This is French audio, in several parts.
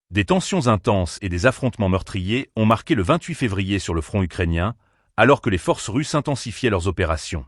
Des tensions intenses et des affrontements meurtriers ont marqué le 28 février sur le front ukrainien, alors que les forces russes intensifiaient leurs opérations.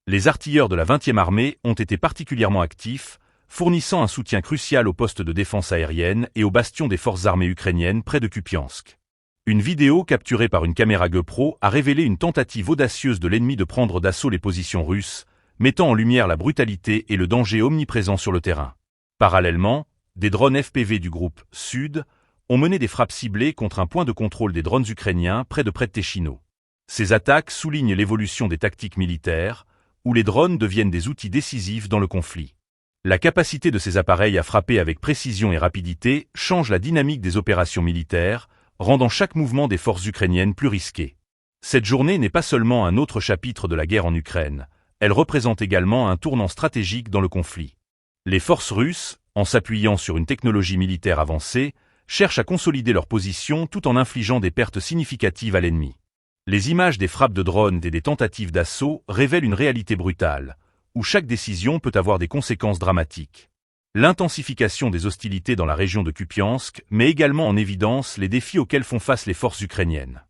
Les artilleurs de la 20e armée ont été particulièrement actifs, fournissant un soutien crucial aux postes de défense aérienne et aux bastions des forces armées ukrainiennes près de Kupiansk. Une vidéo capturée par une caméra GoPro a révélé une tentative audacieuse de l'ennemi de prendre d'assaut les positions russes, mettant en lumière la brutalité et le danger omniprésent sur le terrain. Parallèlement, des drones FPV du groupe Sud ont mené des frappes ciblées contre un point de contrôle des drones ukrainiens près de Predtechino. Ces attaques soulignent l'évolution des tactiques militaires, où les drones deviennent des outils décisifs dans le conflit. La capacité de ces appareils à frapper avec précision et rapidité change la dynamique des opérations militaires, rendant chaque mouvement des forces ukrainiennes plus risqué. Cette journée n'est pas seulement un autre chapitre de la guerre en Ukraine, elle représente également un tournant stratégique dans le conflit. Les forces russes, en s'appuyant sur une technologie militaire avancée, cherchent à consolider leur position tout en infligeant des pertes significatives à l'ennemi. Les images des frappes de drones et des tentatives d'assaut révèlent une réalité brutale, où chaque décision peut avoir des conséquences dramatiques. L'intensification des hostilités dans la région de Kupiansk met également en évidence les défis auxquels font face les forces ukrainiennes.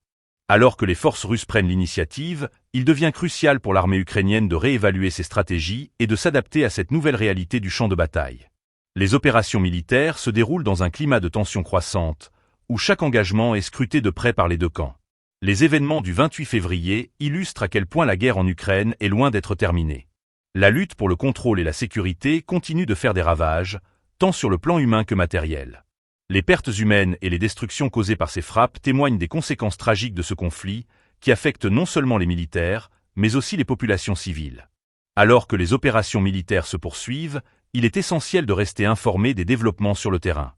Alors que les forces russes prennent l'initiative, il devient crucial pour l'armée ukrainienne de réévaluer ses stratégies et de s'adapter à cette nouvelle réalité du champ de bataille. Les opérations militaires se déroulent dans un climat de tension croissante, où chaque engagement est scruté de près par les deux camps. Les événements du 28 février illustrent à quel point la guerre en Ukraine est loin d'être terminée. La lutte pour le contrôle et la sécurité continue de faire des ravages, tant sur le plan humain que matériel. Les pertes humaines et les destructions causées par ces frappes témoignent des conséquences tragiques de ce conflit, qui affectent non seulement les militaires, mais aussi les populations civiles. Alors que les opérations militaires se poursuivent, il est essentiel de rester informé des développements sur le terrain.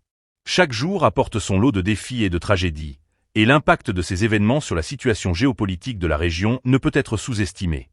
Chaque jour apporte son lot de défis et de tragédies, et l'impact de ces événements sur la situation géopolitique de la région ne peut être sous-estimé.